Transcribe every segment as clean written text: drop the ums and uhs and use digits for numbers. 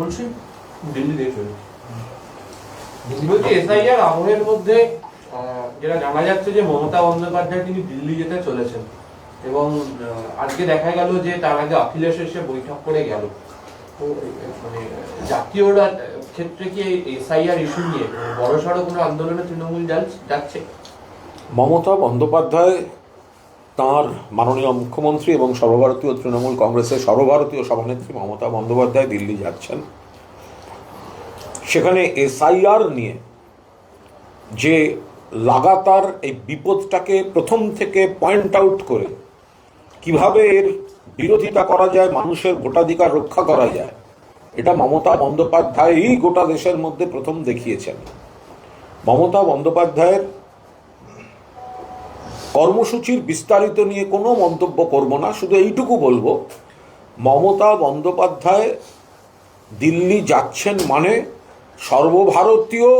বলছি দিল্লি দিয়ে চলে বলছি এসআইআর আবহের মধ্যে যেটা জানা যাচ্ছে যে মমতা বন্দ্যোপাধ্যায় তিনি দিল্লি যেতে চলেছেন এবং আজকে দেখা গেল যে তার আগে অখিলেশ এসে বৈঠক করে গেল। তো মানে জাতীয় ক্ষেত্রে কি এসআইআর ইস্যু নিয়ে বড়সড় কোনো আন্দোলনে তৃণমূল যাচ্ছে? মমতা বন্দ্যোপাধ্যায় তাঁর মাননীয় মুখ্যমন্ত্রী এবং সর্বভারতীয় তৃণমূল কংগ্রেসের সর্বভারতীয় সভানেত্রী মমতা বন্দ্যোপাধ্যায় দিল্লি যাচ্ছেন। সেখানে এসআইআর নিয়ে যে লাগাতার এই বিপদটাকে প্রথম থেকে পয়েন্ট আউট করে কিভাবে এর বিরোধিতা করা যায়, মানুষের ভোটাধিকার রক্ষা করা যায়, এটা মমতা বন্দ্যোপাধ্যায়ই গোটা দেশের মধ্যে প্রথম দেখিয়েছেন। মমতা বন্দ্যোপাধ্যায়ের কর্মসূচির বিস্তারিত নিয়ে কোনো মন্তব্য করব না, শুধু এইটুকু বলবো, মমতা বন্দ্যোপাধ্যায় দিল্লি যাচ্ছেন মানে সর্বভারতীয়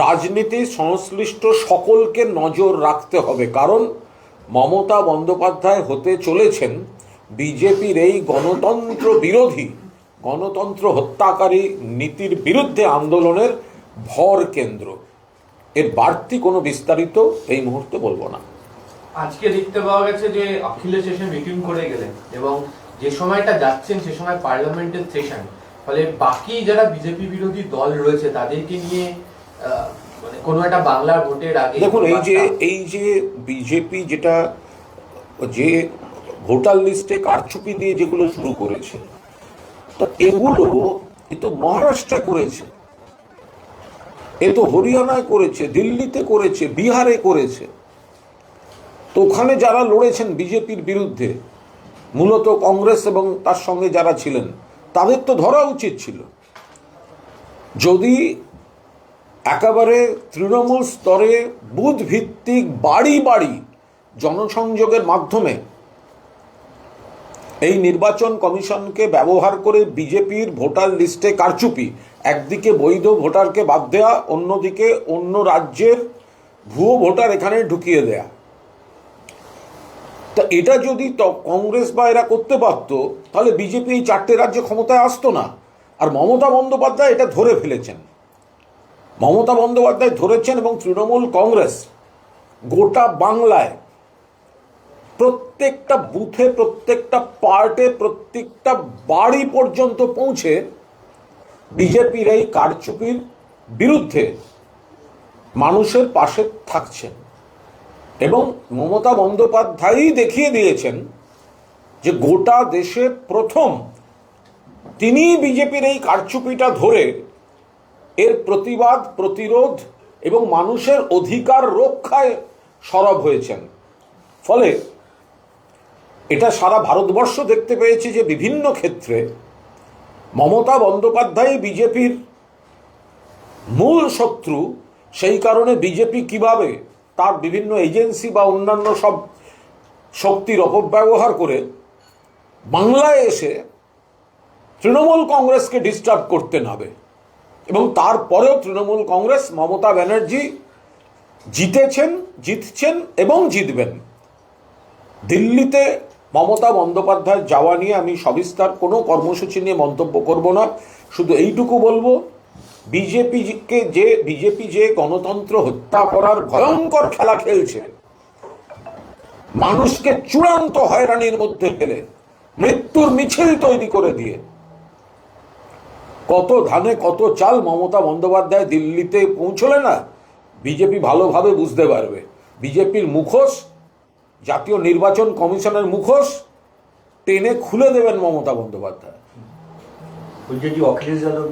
রাজনীতি সংশ্লিষ্ট সকলকে নজর রাখতে হবে। কারণ মমতা বন্দ্যোপাধ্যায় হতে চলেছেন বিজেপির এই গণতন্ত্র বিরোধী, গণতন্ত্র হত্যাকারী নীতির বিরুদ্ধে আন্দোলনের ভর কেন্দ্র। এর বাড়তি কোনো বিস্তারিত এই মুহূর্তে বলবো না। আজকে দেখতে পাওয়া গেছে যে অখিলেশ এসে মিটিং করে গেলেন এবং যে সময়টা যাচ্ছেন সে সময় পার্লামেন্টের সেশন, ফলে বাকি যারা বিজেপি বিরোধী দল রয়েছে তাদেরকে নিয়ে মানে কোনো একটা বাংলার ভোটের আগে দেখুন, এই যে বিজেপি যেটা যে ভোটার লিস্টে কারচুপি দিয়ে যেগুলো শুরু করেছে, তা এগুলো এ তো মহারাষ্ট্রে করেছে, এ তো হরিয়ানায় করেছে, দিল্লিতে করেছে, বিহারে করেছে। তো ওখানে যারা লড়েছেন বিজেপির বিরুদ্ধে, মূলত কংগ্রেস এবং তার সঙ্গে যারা ছিলেন, তাদের তো ধরা উচিত ছিল। যদি একেবারে তৃণমূল স্তরে বুথ ভিত্তিক বাড়ি বাড়ি জনসংযোগের মাধ্যমে এই নির্বাচন কমিশনকে ব্যবহার করে বিজেপির ভোটার লিস্টে কারচুপি, একদিকে বৈধ ভোটারকে বাদ দেয়া, অন্যদিকে অন্য রাজ্যের ভুয়ো ভোটার এখানে ঢুকিয়ে দেয়া, তা এটা যদি কংগ্রেস বা এরা করতে পারত, তাহলে বিজেপি এই 4টে রাজ্যে ক্ষমতায় আসতো না। আর মমতা বন্দ্যোপাধ্যায় এটা ধরে ফেলেছেন। মমতা বন্দ্যোপাধ্যায় ধরেছেন এবং তৃণমূল কংগ্রেস গোটা বাংলায় প্রত্যেকটা বুথে, প্রত্যেকটা পার্টে, প্রত্যেকটা বাড়ি পর্যন্ত পৌঁছে বিজেপির এই কারচুপির বিরুদ্ধে মানুষের পাশে থাকছেন। এবং মমতা বন্দ্যোপাধ্যায়ই দেখিয়ে দিয়েছেন যে গোটা দেশে প্রথম তিনি বিজেপির এই কারচুপিটা ধরে এর প্রতিবাদ, প্রতিরোধ এবং মানুষের অধিকার রক্ষায় সরব হয়েছেন। ফলে এটা সারা ভারতবর্ষ দেখতে পেয়েছে যে বিভিন্ন ক্ষেত্রে মমতা বন্দ্যোপাধ্যায় বিজেপির মূল শত্রু। সেই কারণে বিজেপি কিভাবে তার বিভিন্ন এজেন্সি বা অন্যান্য সব শক্তির অপব্যবহার করে বাংলায় এসে তৃণমূল কংগ্রেসকে ডিস্টার্ব করতে নাবে। এবং তারপরেও তৃণমূল কংগ্রেস, মমতা ব্যানার্জি জিতছেন এবং জিতবেন। দিল্লিতে মমতা বন্দ্যোপাধ্যায় যাওয়া নিয়ে আমি সবিস্তার কোনো কর্মসূচি নিয়ে মন্তব্য করব না, শুধু এইটুকু বলবো, বিজেপি যে গণতন্ত্র হত্যা করার ভয়ঙ্কর খেলা খেলছে, মানুষকে চূড়ান্ত হয়রানির মধ্যে ফেলে মৃত্যুর মিছিল তৈরি করে দিয়ে, কত ধানে কত চাল মমতা বন্দ্যোপাধ্যায় দিল্লিতে পৌঁছলে না বিজেপি ভালোভাবে বুঝতে পারবে। বিজেপির মুখোশ, জাতীয় নির্বাচন কমিশনের মুখোশ টেনে খুলে দেবেন মমতা বন্দ্যোপাধ্যায়। অখিলেশ যাদব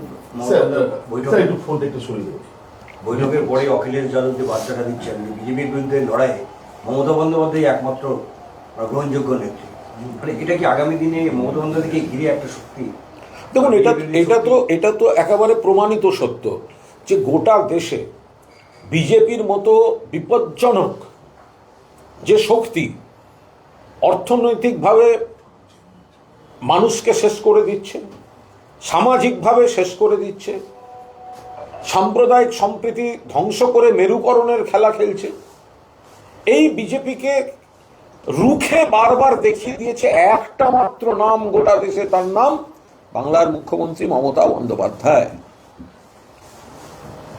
বৈঠকের পরে অখিলেশ যাদব যে বার্তাটা দিচ্ছেন বিজেপির বিরুদ্ধে লড়াইয়ে মমতা বন্দ্যোপাধ্যায় একমাত্র গ্রহণযোগ্য নেত্রী, মানে এটা কি আগামী দিনে মমতা বন্দ্যোপাধ্যায়কে ঘিরে একটা শক্তি? দেখুন, এটা তো একেবারে প্রমাণিত সত্য যে গোটা দেশে বিজেপির মতো বিপজ্জনক যে শক্তি অর্থনৈতিকভাবে মানুষকে শেষ করে দিচ্ছে, সামাজিকভাবে শেষ করে দিচ্ছে, সাম্প্রদায়িক সম্প্রীতি ধ্বংস করে মেরুকরণের খেলা খেলছে, এই বিজেপিকে রুখে বারবার দেখিয়ে দিয়েছে একটা মাত্র নাম গোটা দেশে, তার নাম বাংলার মুখ্যমন্ত্রী মমতা বন্দ্যোপাধ্যায়।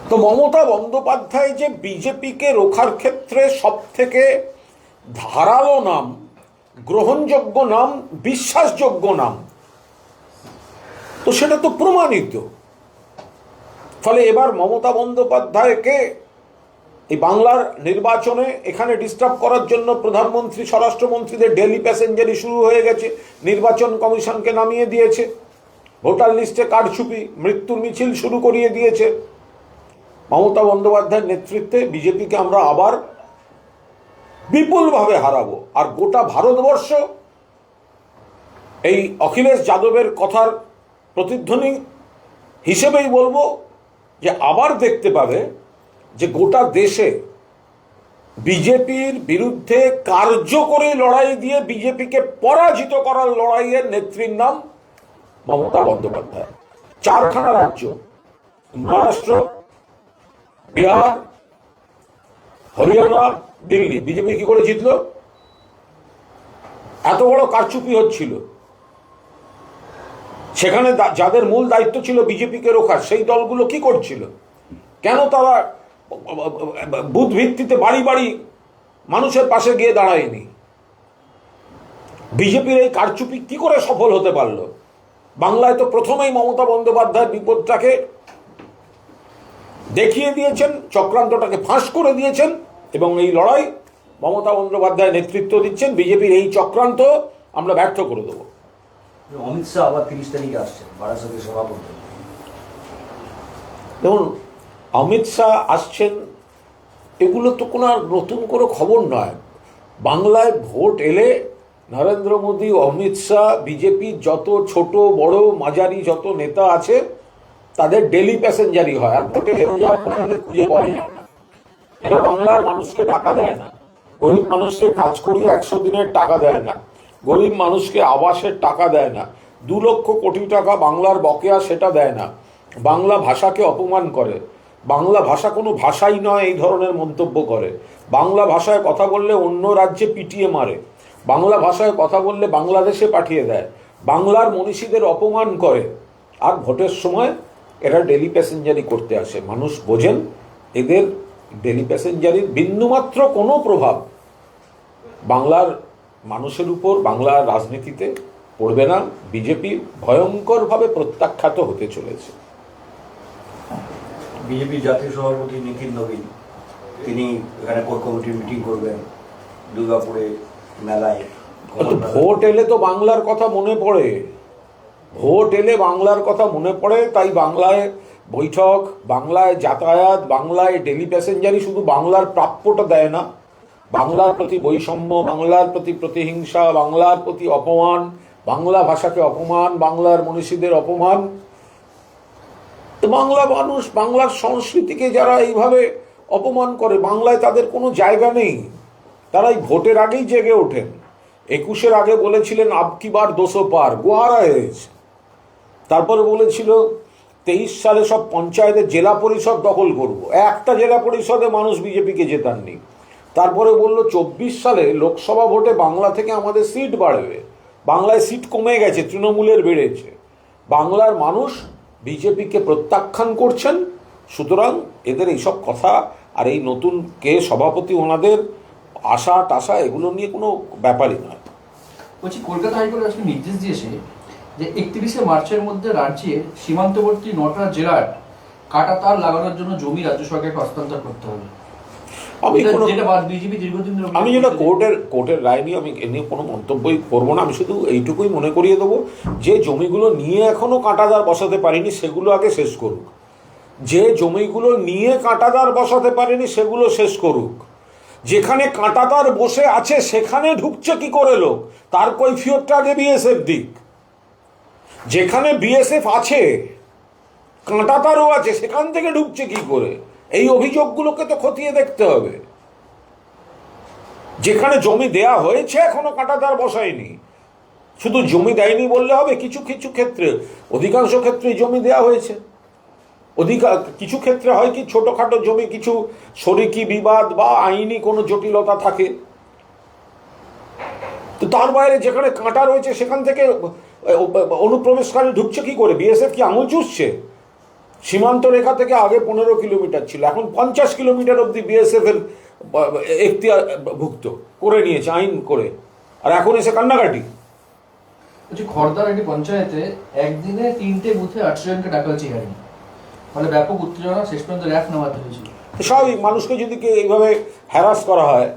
তো মমতা বন্দ্যোপাধ্যায় যে বিজেপিকে রোখার ক্ষেত্রে সব থেকে ধারালো নাম, গ্রহণযোগ্য নাম, বিশ্বাসযোগ্য নাম, তো সেটা তো প্রমাণিত। ফলে এবার মমতা বন্দ্যোপাধ্যায়কে এই বাংলার নির্বাচনে এখানে ডিস্টার্ব করার জন্য প্রধানমন্ত্রী, স্বরাষ্ট্রমন্ত্রীদের ডেলি প্যাসেঞ্জারি শুরু হয়ে গেছে, নির্বাচন কমিশনকে নামিয়ে দিয়েছে, ভোটার লিস্টে কারচুপি, মৃত্যুর মিছিল শুরু করিয়ে দিয়েছে। মমতা বন্দ্যোপাধ্যায়ের নেতৃত্বে বিজেপিকে আমরা আবার বিপুলভাবে হারাবো। আর গোটা ভারতবর্ষ এই অখিলেশ যাদবের কথার প্রতিধ্বনি হিসেবেই বলবো যে আবার দেখতে পাবে যে গোটা দেশে বিজেপির বিরুদ্ধে কার্যকরী লড়াই দিয়ে বিজেপিকে পরাজিত করার লড়াইয়ের নেত্রীর নাম মমতা বন্দ্যোপাধ্যায়। 4খানা রাজ্য, মহারাষ্ট্র, বিহার, হরিয়ানা, দিল্লি, বিজেপি কি করে জিতল? এত বড় কারচুপি হচ্ছিল, সেখানে যাদের মূল দায়িত্ব ছিল বিজেপিকে রোখার, সেই দলগুলো কি করছিল? কেন তারা বুথ ভিত্তিতে বাড়ি বাড়ি মানুষের পাশে গিয়ে দাঁড়ায়নি? বিজেপির এই কারচুপি কি করে সফল হতে পারল? বাংলায় তো প্রথমেই মমতা বন্দ্যোপাধ্যায় বিপদটাকে দেখিয়ে দিয়েছেন, চক্রান্তটাকে ফাঁস করে দিয়েছেন, এবং এই লড়াই মমতা বন্দ্যোপাধ্যায় নেতৃত্ব দিচ্ছেন। বিজেপির এই চক্রান্ত আমরা ব্যর্থ করে দেব। অমিত শাহ আবার 30 তারিখে আসছেন বারাসাতে সভা করতে। দেখুন, অমিত শাহ আসছেন, এগুলো তো কোনো আর নতুন কোনো খবর নয়। বাংলায় ভোট এলে নরেন্দ্র মোদী, অমিত শাহ, বিজেপির যত ছোট বড় মাঝারি যত নেতা আছে তাদের ডেলি প্যাসেঞ্জারি হয়। আর ভোটে খুঁজে পাওয়া যায় না। এটা বাংলার মানুষকে টাকা দেয় না, গরিব মানুষকে কাজ করিয়ে 100 দিনের টাকা দেয় না, গরিব মানুষকে আবাসের টাকা দেয় না, 2 লক্ষ কোটি টাকা বাংলার বকেয়া সেটা দেয় না, বাংলা ভাষাকে অপমান করে, বাংলা ভাষা কোনো ভাষাই নয় এই ধরনের মন্তব্য করে, বাংলা ভাষায় কথা বললে অন্য রাজ্যে পিটিয়ে মারে, বাংলা ভাষায় কথা বললে বাংলাদেশে পাঠিয়ে দেয়, বাংলার মনীষীদের অপমান করে। আর ভোটের সময় এরা ডেলি প্যাসেঞ্জারি করতে আসে। মানুষ বোঝেন এদের ডেলি প্যাসেঞ্জারির বিন্দুমাত্র কোনো প্রভাব বাংলার মানুষের উপর, বাংলার রাজনীতিতে পড়বে না। বিজেপি ভয়ঙ্করভাবে প্রত্যাখ্যাত হতে চলেছে। বিজেপির জাতীয় সভাপতি নিখিল নবীন তিনি এখানে কোর কমিটির মিটিং করবেন দুর্গাপুরে মেলায়। ভোট এলে তো বাংলার কথা মনে পড়ে, ভোট এলে বাংলার কথা মনে পড়ে। তাই বাংলায় বৈঠক, বাংলায় যাতায়াত, বাংলায় ডেলি প্যাসেঞ্জারি শুধু বাংলার প্রাপ্যটা দেয় না, বাংলার প্রতি বৈষম্য, বাংলার প্রতি প্রতিহিংসা, বাংলার প্রতি অপমান, বাংলা ভাষাকে অপমান, বাংলার মনীষীদের অপমান। তো বাংলা মানুষ, বাংলার সংস্কৃতিকে যারা এইভাবে অপমান করে, বাংলায় তাদের কোনো জায়গা নেই। তারা এই ভোটের আগেই জেগে ওঠেন। 21-এর আগে বলেছিলেন আবকি বার 200 পার, গোহারা হয়েছে। তারপরে বলেছিল 23 সালে সব পঞ্চায়েতের জেলা পরিষদ দখল করব, একটা জেলা পরিষদে মানুষ বিজেপিকে জেতাননি। তারপরে বলল 24 সালে লোকসভা ভোটে বাংলা থেকে আমাদের সিট বাড়বে, বাংলায় সিট কমে গেছে, তৃণমূলের বেড়েছে। বাংলার মানুষ বিজেপিকে প্রত্যাখ্যান করছেন। সুতরাং এদের এইসব কথা আর এই নতুন কে সভাপতি, ওনাদের আশা টাশা এগুলো নিয়ে কোনো ব্যাপারই নয়। বলছি, কলকাতা হাইকোর্ট আজকে নির্দেশ দিয়েছে যে 31শে মার্চের মধ্যে রাজ্যের সীমান্তবর্তী 9টা জেলার কাটা তার লাগানোর জন্য জমি রাজ্য সরকারকে হস্তান্তর করতে হবে। আমি যেটা কোর্টের রায় নিয়ে আমি এ নিয়ে কোনো মন্তব্যই করবো না। আমি শুধু এইটুকুই মনে করিয়ে দেবো, যে জমিগুলো নিয়ে এখনো কাঁটাদার বসাতে পারিনি সেগুলো আগে শেষ করুক, যে জমিগুলো নিয়ে কাঁটাদার বসাতে পারেনি সেগুলো শেষ করুক। যেখানে কাঁটাতার বসে আছে সেখানে ঢুকছে কি করে লোক, তার কৈফিয়তটা আগে বিএসএফ দিক। যেখানে বিএসএফ আছে, কাঁটাতারও আছে, সেখান থেকে ঢুকছে কি করে, এই অভিযোগগুলোকে তো খতিয়ে দেখতে হবে। যেখানে জমি দেয়া হয়েছে এখনো কাঁটাতার বসায়নি, শুধু জমি দেয়নি বললে হবে? কিছু কিছু ক্ষেত্রে, অধিকাংশ ক্ষেত্রে জমি দেয়া হয়েছে। কিছু ক্ষেত্রে হয় কি, ছোটখাটো জমি কিছু শরিকি বিবাদ বা আইনি কোনো জটিলতা থাকে, তো তার বাইরে যেখানে কাঁটা রয়েছে সেখান থেকে অনুপ্রবেশকারী ঢুকছে কি করে? বিএসএফ কি আঙুল চুষছে? সীমান্ত রেখা থেকে আগে 15 কিলোমিটার ছিল, এখন 50 কিলোমিটার অব্দি বিএসএফ এর এখতিয়ার ভুক্ত করে নিয়েছে আইন করে, আর এখন এসে কান্নাকাটি। বলছি খড়দার একটি পঞ্চায়েতে একদিনে 3টে বুথে 800 জনকে ডাকা হয়েছে হিয়ারিং, ফলে ব্যাপক উত্তেজনা, শেষ পর্যন্ত র্যাফ নামাতে হয়েছিল। স্বাভাবিক, মানুষকে যদি এইভাবে হ্যারাস করা হয়,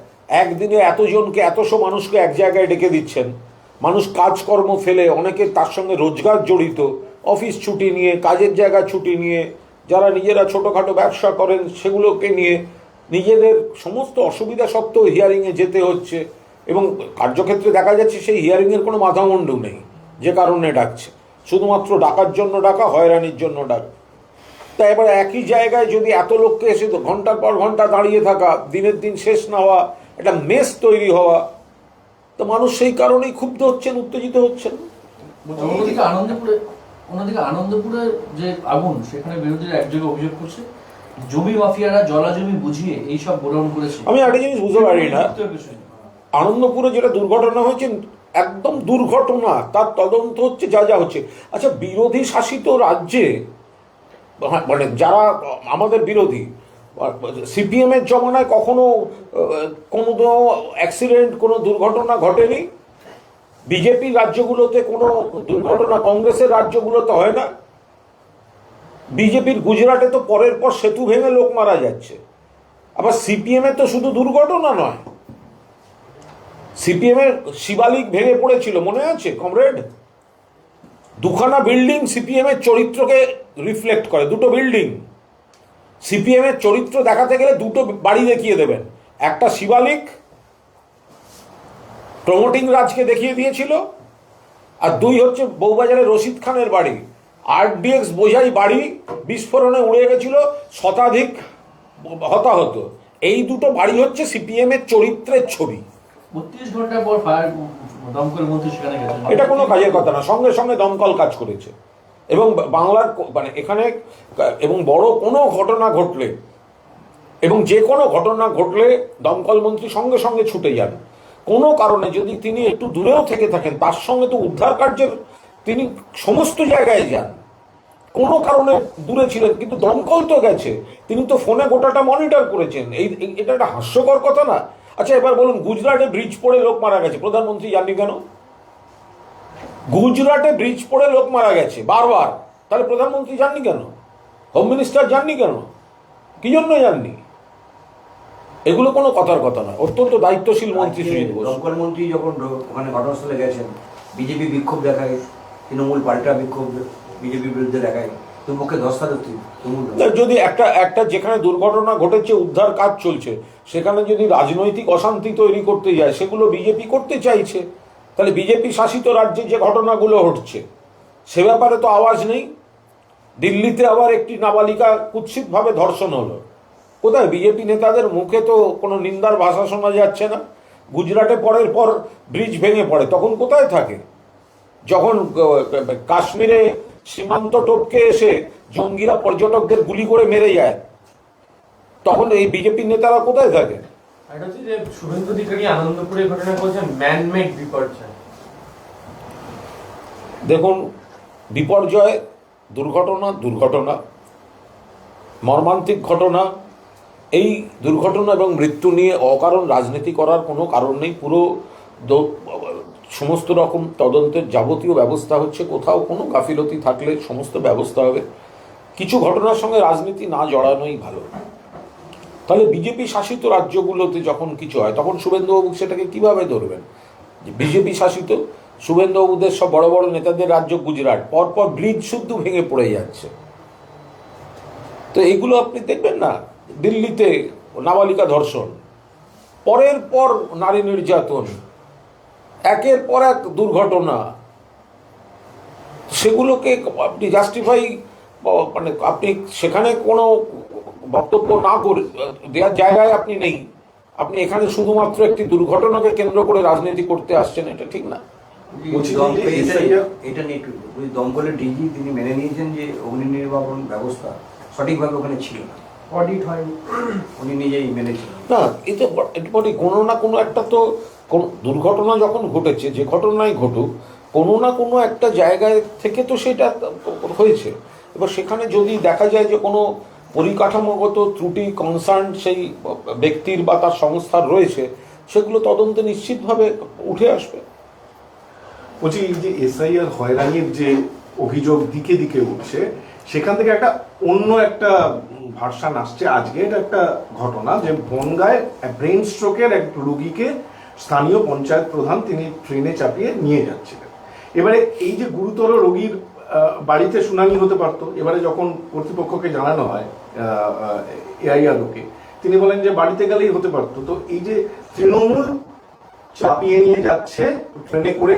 একদিনে এতজনকে, 100 মানুষকে এক জায়গায় ডেকে দিচ্ছেন, মানুষ কাজকর্ম ফেলে, অনেকে তার সঙ্গে রোজগার জড়িত, অফিস ছুটি নিয়ে, কাজের জায়গা ছুটি নিয়ে, যারা নিজেরা ছোটোখাটো ব্যবসা করেন সেগুলোকে নিয়ে নিজেদের সমস্ত অসুবিধা সত্ত্বেও হিয়ারিংয়ে যেতে হচ্ছে, এবং কার্যক্ষেত্রে দেখা যাচ্ছে সেই হিয়ারিংয়ের কোনো মাথামুন্ডু নেই যে কারণে ডাকছে, শুধুমাত্র ডাকার জন্য ডাকা, হয়রানির জন্য ডাকা। তাই এবার একই জায়গায় যদি এত লোককে এসে ঘন্টার পর ঘন্টা দাঁড়িয়ে থাকা, দিনের দিন শেষ না হওয়া, একটা মেস তৈরি হওয়া, তো মানুষ সেই কারণেই ক্ষুব্ধ হচ্ছেন, উত্তেজিত হচ্ছেন। অন্যদিকে আনন্দপুরে যে আগুন, সেখানে বিরোধীরা একযোগে অভিযোগ করছে জমি মাফিয়ারা জলা জমি বুঝিয়ে এইসব গোডাউন করেছে। আমি একটা জিনিস বুঝতে পারি না, আনন্দপুরে যেটা দুর্ঘটনা হয়েছে একদম দুর্ঘটনা, তার তদন্ত হচ্ছে, যা যা হচ্ছে। আচ্ছা, বিরোধী শাসিত রাজ্যে, মানে যারা আমাদের বিরোধী, সিপিএম এর জমানায় কখনো কোনো অ্যাক্সিডেন্ট, কোনো দুর্ঘটনা ঘটেনি? বিজেপি রাজ্যগুলোতে কোনো দুর্ঘটনা, কংগ্রেসের রাজ্যগুলোতে হয় না? বিজেপির গুজরাটে তো পরের পর সেতু ভেঙে লোক মারা যাচ্ছে। আবার সিপিএম এর তো শুধু দুর্ঘটনা নয়, সিপিএম এর শিবালিক ভেঙে পড়েছিল, মনে আছে কমরেড? দুখানা বিল্ডিং সিপিএম এর চরিত্রকে রিফ্লেক্ট করে, দুটো বিল্ডিং। সিপিএম এর চরিত্র দেখাতে গেলে দুটো বাড়ি দেখিয়ে দেবেন, একটা শিবালিক প্রমোটিং রাজকে দেখিয়ে দিয়েছিল, আর 2 হচ্ছে বউবাজারের রশিদ খানের বাড়ি, আরডিএক্স বোঝাই বাড়ি বিস্ফোরণে উড়ে গেছিল, শতাধিক হতাহত। এই দুটো বাড়ি হচ্ছে সিপিএম এর চরিত্রের ছবি। 32 ঘন্টা পর ফায়ার দমকল মন্ত্রী সেখানে গেছেন, এটা কোনো কাজের কথা না, সঙ্গে সঙ্গে দমকল কাজ করেছে। এবং বাংলার মানে এখানে, এবং বড় কোনো ঘটনা ঘটলে, এবং যে কোনো ঘটনা ঘটলে দমকল মন্ত্রী সঙ্গে সঙ্গে ছুটে যান। কোনো কারণে যদি তিনি একটু দূরেও থেকে থাকেন, তার সঙ্গে তো উদ্ধার কার্যের তিনি সমস্ত জায়গায় যান। কোনো কারণে দূরে ছিলেন, কিন্তু দমকল তো গেছে, তিনি তো ফোনে গোটাটা মনিটর করেছেন। এটা একটা হাস্যকর কথা না? আচ্ছা, এবার বলুন, গুজরাটে ব্রিজ পড়ে লোক মারা গেছে, প্রধানমন্ত্রী জাননি কেন? গুজরাটে ব্রিজ পড়ে লোক মারা গেছে বারবার, তাহলে প্রধানমন্ত্রী জাননি কেন? হোম মিনিস্টার জাননি কেন? কি জন্য জাননি? এগুলো কোনো কথার কথা না। অত্যন্ত দায়িত্বশীল মন্ত্রী সুজিত বোস। দমকল মন্ত্রী যখন ওখানে ঘটনাস্থলে গেছেন, বিজেপি বিক্ষোভ দেখায়, তৃণমূল পাল্টা বিক্ষোভ বিজেপির বিরুদ্ধে দেখায়, তৃণমূলকে ধস্তাধস্তি। যদি একটা যেখানে দুর্ঘটনা ঘটেছে, উদ্ধার কাজ চলছে, সেখানে যদি রাজনৈতিক অশান্তি তৈরি করতে যায়, সেগুলো বিজেপি করতে চাইছে, তাহলে বিজেপি শাসিত রাজ্যে যে ঘটনাগুলো ঘটছে সে ব্যাপারে তো আওয়াজ নেই। দিল্লিতে আবার একটি নাবালিকা কুৎসিতভাবে ধর্ষণ হলো, কোথায়? বিজেপি নেতাদের মুখে তো কোনো নিন্দার ভাষা শোনা যাচ্ছে না। গুজরাটে পরের পর ব্রিজ ভেঙে পড়ে, তখন কোথায় থাকে? যখন কাশ্মীরে সীমান্ত টপকে এসে জঙ্গিরা পর্যটকদের গুলি করে মেরে যায়, তখন এই বিজেপি নেতারা কোথায় থাকে? এটা হচ্ছে যে শুভেন্দু অধিকারী আনন্দপুরের ঘটনা বলছেন ম্যানমেড বিপর্যয়। দেখুন, বিপর্যয়, দুর্ঘটনা, মর্মান্তিক ঘটনা, এই দুর্ঘটনা এবং মৃত্যু নিয়ে অকারণ রাজনীতি করার কোনো কারণ নেই। পুরো সমস্ত রকম তদন্তের যাবতীয় ব্যবস্থা হচ্ছে, কোথাও কোনো গাফিলতি থাকলে সমস্ত ব্যবস্থা হবে। কিছু ঘটনার সঙ্গে রাজনীতি না জড়ানোই ভালো। তাহলে বিজেপি শাসিত রাজ্যগুলোতে যখন কিছু হয়, তখন শুভেন্দুবাবু সেটাকে কিভাবে ধরবেন? বিজেপি শাসিত শুভেন্দুবাবুদের সব বড় বড় নেতাদের রাজ্য গুজরাট, পরপর ব্রিজ শুদ্ধ ভেঙে পড়ে যাচ্ছে। তো এগুলো আপনি দেখবেন না? দিল্লিতে নাবালিকা ধর্ষণ, পরের পর নারী নির্যাতন, একের পর এক দুর্ঘটনা, সেগুলোকে আপনি জাস্টিফাই, মানে আপনি সেখানে কোনো বক্তব্য না করে দেওয়ার জায়গায় আপনি নেই। আপনি এখানে শুধুমাত্র একটি দুর্ঘটনাকে কেন্দ্র করে রাজনীতি করতে আসছেন, এটা ঠিক না। এটা নিয়ে একটু দমকলের ডিজি তিনি মেনে নিয়েছেন যে অগ্নি নির্বাপন ব্যবস্থা সঠিকভাবে ওখানে ছিল না, অডিট হয়নি, উনি নিজেই মেনেছেন। না, এটা কোনো না কোনো একটা তো কোন দুর্ঘটনা যখন ঘটেছে, যে ঘটনাই ঘটুক, কোনো না কোনো একটা জায়গায় থেকে তো সেটা হয়েছে। এবার সেখানে যদি দেখা যায় যে কোনো পরিকাঠামোগত ত্রুটি কনসার্ন সেই ব্যক্তির বা তার সংস্থার রয়েছে, সেগুলো তদন্তে নিশ্চিতভাবে উঠে আসবে। বলছি, এই যে এসআইআর হয়রানির যে অভিযোগ দিকে দিকে উঠছে, সেখান থেকে একটা অন্য একটা ভার্সান আসছে আজকে। এটা একটা ঘটনা যে বনগাঁয় ব্রেন স্ট্রোকের এক রোগীকে স্থানীয় পঞ্চায়েত প্রধান তিনি ট্রেনে চাপিয়ে নিয়ে যাচ্ছিলেন। এবারে এই যে গুরুতর রোগীর বাড়িতে শুনানি হতে পারতো, এবারে যখন কর্তৃপক্ষকে জানানো হয় এআইআরওকে, তিনি বলেন যে বাড়িতে গেলেই হতে পারতো। তো এই যে তৃণমূল চাপিয়ে নিয়ে যাচ্ছে ট্রেনে করে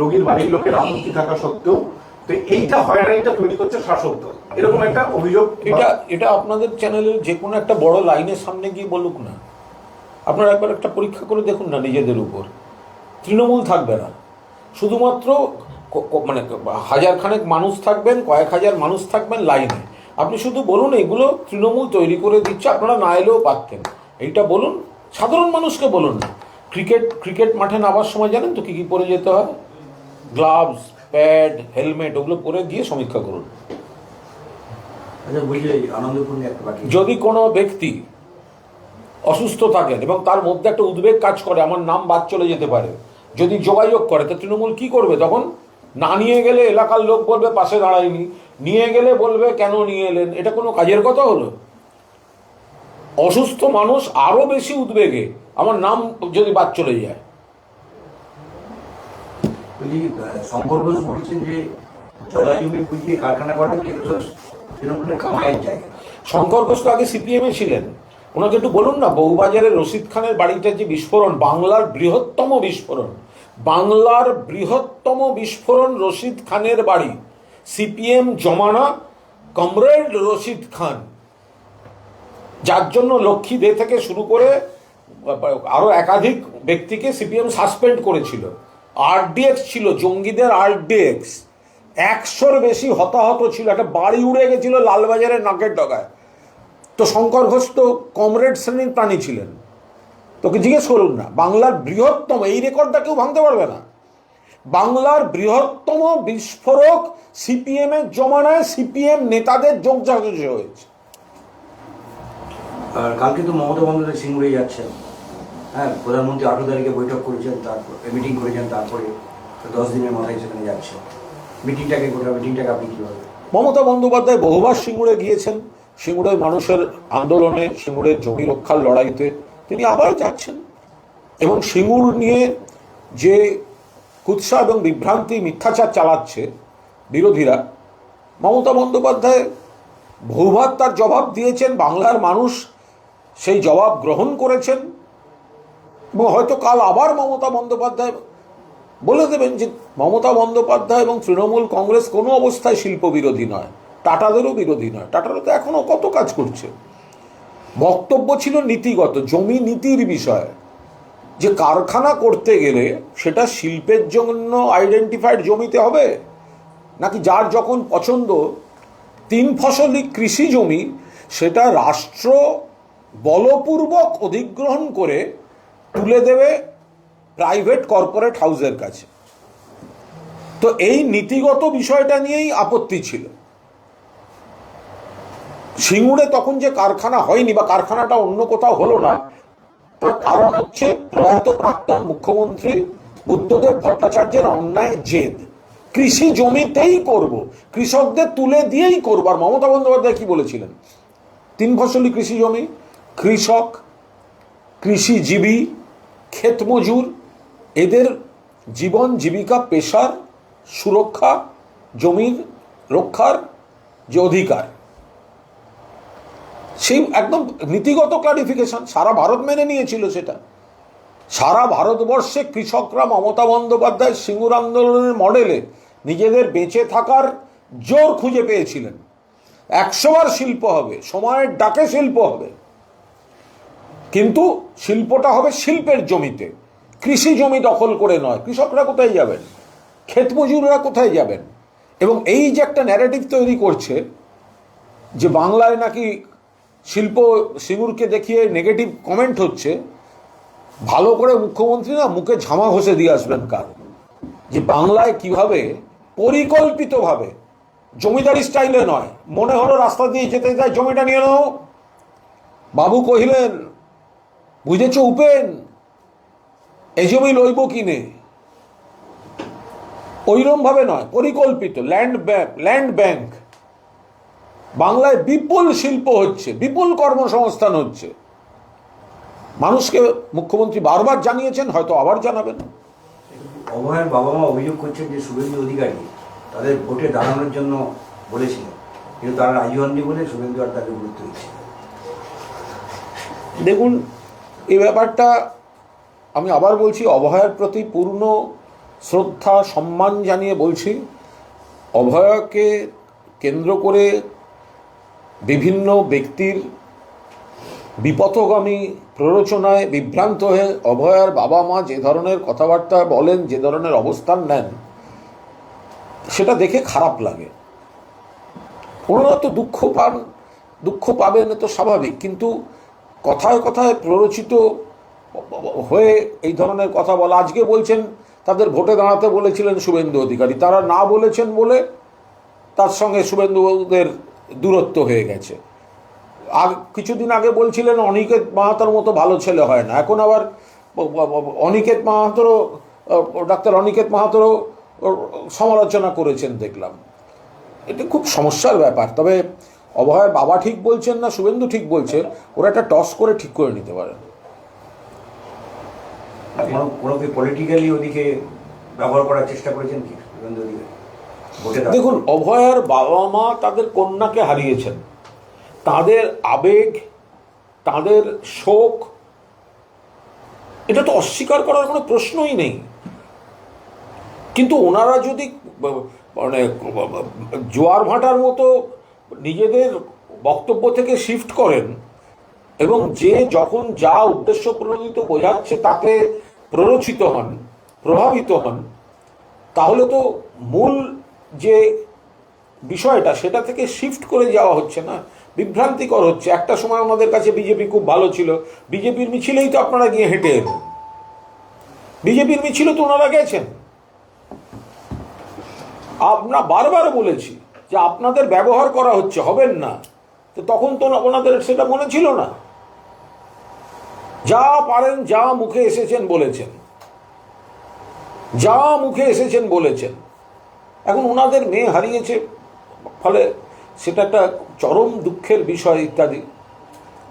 রোগীর বাড়ির লোকের আপত্তি থাকা সত্ত্বেও, তো এইটা হয়রানিটা তৈরি করছে শাসক দল, এরকম একটা অভিযোগ। এটা আপনাদের চ্যানেলের যে কোনো একটা বড় লাইনের সামনে গিয়ে বলুক না, আপনারা একবার একটা পরীক্ষা করে দেখুন না নিজেদের উপর। তৃণমূল থাকবে না, শুধুমাত্র মানে হাজারখানেক মানুষ থাকবেন, কয়েক হাজার মানুষ থাকবেন লাইনে। আপনি শুধু বলুন এগুলো তৃণমূল তৈরি করে দিচ্ছে, আপনারা না এলেও পারতেন, এইটা বলুন। সাধারণ মানুষকে বলুন না। ক্রিকেট মাঠে নামার সময় জানেন তো কি কি পরে যেতে হয়? গ্লাভস, প্যাড, হেলমেট, ওগুলো পরে গিয়ে সমীক্ষা করুন। আচ্ছা, বলছি আনন্দপূর্ণ একটা বাকি, যদি কোনো ব্যক্তি অসুস্থ থাকেন এবং তার মধ্যে একটা উদ্বেগ কাজ করে আমার নাম বাদ চলে যেতে পারে, যদি যোগাযোগ করে, তো তৃণমূল কি করবে তখন? না নিয়ে গেলে এলাকার লোক বলবে পাশে দাঁড়ায়নি, নিয়ে গেলে বলবে কেন নিয়ে এলেন। এটা কোনো কাজের কথা হলো? অসুস্থ মানুষ আরো বেশি উদ্বেগে আমার নাম যদি বাদ চলে যায়। বলছি শঙ্কর ঘোষ বলছেন যে জলাজমি বুঝিয়ে কারখানা করা কিন্তু তৃণমূলের কামাইয়ের জায়গা। শঙ্কর ঘোষ তো আগে সিপিএমে ছিলেন, ওনাকে একটু বলুন না। বউবাজারের রশিদ খানের বাড়িটা যে বিস্ফোরণ, বাংলার বৃহত্তম বিস্ফোরণ, বাংলার বৃহত্তম বিস্ফোরণ রশিদ খানের বাড়ি। সিপিএম জমানা কমরেড রশিদ খান, যার জন্য লক্ষ্মী দে থেকে শুরু করে আরো একাধিক ব্যক্তিকে সিপিএম সাসপেন্ড করেছিল। আরডিএক্স ছিল, জঙ্গিদের আরডিএক্স, 100-র বেশি হতাহত ছিল, একটা বাড়ি উড়ে গেছিল লালবাজারের নাকের ডগায়। তো শঙ্কর ঘোষ তো কমরেড শ্রেণীর প্রাণী ছিলেন। তোকে জিজ্ঞেস করুন না, বাংলার বৃহত্তম, এই রেকর্ডটা কেউ ভাঙতে পারবে না, বাংলার বৃহত্তম বিস্ফোরক সিপিএম এর জমানায় সিপিএম নেতাদের যোগসাজশে হয়েছে। আর কালকে তো মমতা বন্দ্যোপাধ্যায় সিঙ্গুরে যাচ্ছেন। হ্যাঁ, প্রধানমন্ত্রী 18 তারিখে বৈঠক করেছেন, তারপর মিটিং করেছেন, তারপরে 10 দিনের মাথায় সেখানে যাচ্ছেন। গোটা মিটিংটাকে আপনি কীভাবে? মমতা বন্দ্যোপাধ্যায় বহুবার সিঙ্গুরে গিয়েছেন, সিঙ্গুরের মানুষের আন্দোলনে, সিঙ্গুরের জমি রক্ষার লড়াইতে তিনি আবার যাচ্ছেন। এবং সিঙ্গুর নিয়ে যে কুৎসা এবং বিভ্রান্তি, মিথ্যাচার চালাচ্ছে বিরোধীরা, মমতা বন্দ্যোপাধ্যায় বহুবার তার জবাব দিয়েছেন, বাংলার মানুষ সেই জবাব গ্রহণ করেছেন। এবং হয়তো কাল আবার মমতা বন্দ্যোপাধ্যায় বলে দেবেন যে মমতা বন্দ্যোপাধ্যায় এবং তৃণমূল কংগ্রেস কোনো অবস্থায় শিল্প বিরোধী নয়, টাটাদেরও বিরোধী নয়। টাটারা তো এখনো কত কাজ করছে। বক্তব্য ছিল নীতিগত, জমি নীতির বিষয়, যে কারখানা করতে গেলে সেটা শিল্পের জন্য আইডেন্টিফাইড জমিতে হবে, নাকি যার যখন পছন্দ 3 ফসলি কৃষি জমি সেটা রাষ্ট্র বলপূর্বক অধিগ্রহণ করে তুলে দেবে প্রাইভেট কর্পোরেট হাউসের কাছে। তো এই নীতিগত বিষয়টা নিয়েই আপত্তি ছিল। সিঙ্গুরে তখন যে কারখানা হয়নি বা কারখানাটা অন্য কোথাও হলো না, তার কারণ হচ্ছে প্রয়াত প্রাক্তন মুখ্যমন্ত্রী বুদ্ধদেব ভট্টাচার্যের অন্যায় জেদ। কৃষি জমিতেই করব, কৃষকদের তুলে দিয়েই করব। আর মমতা বন্দ্যোপাধ্যায় কি বলেছিলেন? 3 ফসলি কৃষি জমি, কৃষক, কৃষিজীবী, ক্ষেত মজুর, এদের জীবন জীবিকা, পেশার সুরক্ষা, জমির রক্ষার যে অধিকার, সেই একদম নীতিগত ক্লারিফিকেশন সারা ভারত মেনে নিয়েছিল। সেটা সারা ভারতবর্ষে কৃষকরা মমতা বন্দ্যোপাধ্যায় সিঙ্গুর আন্দোলনের মডেলে নিজেদের বেঁচে থাকার জোর খুঁজে পেয়েছিলেন। 100 বার শিল্প হবে, সময়ের ডাকে শিল্প হবে, কিন্তু শিল্পটা হবে শিল্পের জমিতে, কৃষি জমি দখল করে নয়। কৃষকরা কোথায় যাবেন? ক্ষেত মজুররা কোথায় যাবেন? এবং এই যে একটা ন্যারেটিভ তৈরি করছে যে বাংলায় নাকি শিল্প, সিঙ্গুরকে দেখিয়ে নেগেটিভ কমেন্ট হচ্ছে, ভালো করে মুখ্যমন্ত্রী না মুখে ঝামা ঘষে দিয়ে আসবেন কাল, যে বাংলায় কিভাবে পরিকল্পিতভাবে, জমিদারি স্টাইলে নয়, মনে হলো রাস্তা দিয়ে যেতে যায় জমিটা নিয়ে নাও, বাবু কহিলেন বুঝেছ উপেন এই জমি লইব কিনে, ওইরকম ভাবে নয়, পরিকল্পিত ল্যান্ড ব্যাংক। বাংলায় বিপুল শিল্প হচ্ছে, বিপুল কর্মসংস্থান হচ্ছে। মানুষকে মুখ্যমন্ত্রী বারবার জানিয়েছেন, হয়তো আবার জানাবেন। অভয়ের বাবা মা অভিযোগ করছেন যে শুভেন্দু অধিকারী তাদের ভোটে দাঁড়ানোর জন্য বলেছিলেন, কিন্তু তারা রাজি হননি বলে শুভেন্দু আর তাকে গুরুত্ব দিচ্ছে। দেখুন, এই ব্যাপারটা আমি আবার বলছি, অভয়ার প্রতি পূর্ণ শ্রদ্ধা সম্মান জানিয়ে বলছি। অভয়াকে কেন্দ্র করে বিভিন্ন ব্যক্তির বিপথগামী প্ররোচনায় বিভ্রান্ত হয়ে অভয়ার বাবা মা যে ধরনের কথাবার্তা বলেন, যে ধরনের অবস্থান নেন, সেটা দেখে খারাপ লাগে। ওনারা তো দুঃখ পাবেন, তো স্বাভাবিক, কিন্তু কথায় কথায় প্ররোচিত হয়ে এই ধরনের কথা বলা। আজকে বলছেন তাদের ভোটে দাঁড়াতে বলেছিলেন শুভেন্দু অধিকারী, তারা না বলেছেন বলে তার সঙ্গে শুভেন্দুদের দূরত্ব হয়ে গেছে। কিছুদিন আগে বলছিলেন অনিকেত মাহাতোর মতো ভালো ছেলে হয় না, এখন আবার অনিকেত মাহাতোরও, ডাক্তার অনিকেত মাহাতোরও সমালোচনা করেছেন দেখলাম। এটা খুব সমস্যার ব্যাপার। তবে অভয়ের বাবা ঠিক বলছেন না শুভেন্দু ঠিক বলছে, ওরা একটা টস করে ঠিক করে নিতে পারেন। কোনো কি পলিটিক্যালি ওদিকে ব্যবহার করার চেষ্টা করেছেন কি শুভেন্দু অধিকারী? দেখুন, অভয়ার বাবা মা তাদের কন্যাকে হারিয়েছেন, তাদের আবেগ, তাদের শোক, এটা তো অস্বীকার করার কোনো প্রশ্নই নেই। কিন্তু ওনারা যদি মানে জোয়ার ভাটার মতো নিজেদের বক্তব্য থেকে শিফট করেন এবং যে যখন যা উদ্দেশ্য প্রণোদিত বোঝাচ্ছে তাতে প্ররোচিত হন, প্রভাবিত হন, তাহলে তো মূল যে বিষয়টা সেটা থেকে শিফট করে যাওয়া হচ্ছে না, বিভ্রান্তিকর হচ্ছে। একটা সময় আমাদের কাছে বিজেপি খুব ভালো ছিল, বিজেপির মিছিলেই তো আপনারা গিয়ে হেঁটে এলেন, বিজেপির মিছিলে তো ওনারা গেছেন। আমরা বারবার বলেছি যে আপনাদের ব্যবহার করা হচ্ছে, হবেন না, তো তখন তো ওনাদের সেটা মনে ছিল না। যা পারেন যা মুখে এসেছেন বলেছেন, যা মুখে এসেছেন বলেছেন। এখন ওনাদের মেয়ে হারিয়েছে, ফলে সেটা একটা চরম দুঃখের বিষয় ইত্যাদি।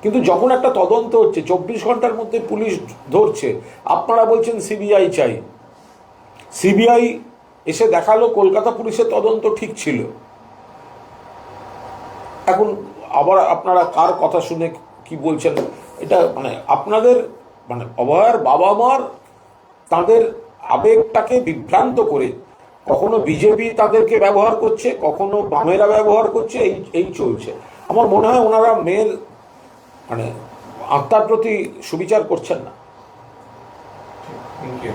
কিন্তু যখন একটা তদন্ত হচ্ছে, 24 ঘন্টার মধ্যে পুলিশ ধরছে, আপনারা বলছেন সিবিআই চাই। সিবিআই এসে দেখালো কলকাতা পুলিশের তদন্ত ঠিক ছিল। এখন আবার আপনারা কার কথা শুনে কি বলছেন, এটা মানে আপনাদের মানে অভয়ার বাবা মার তাদের আবেগটাকে বিভ্রান্ত করে কখনো বিজেপি তাদেরকে ব্যবহার করছে, কখনো বামেরা ব্যবহার করছে, এই চলছে। আমার মনে হয় ওনারা মেয়ের মানে আত্মার প্রতি সুবিচার করছেন না। Thank you.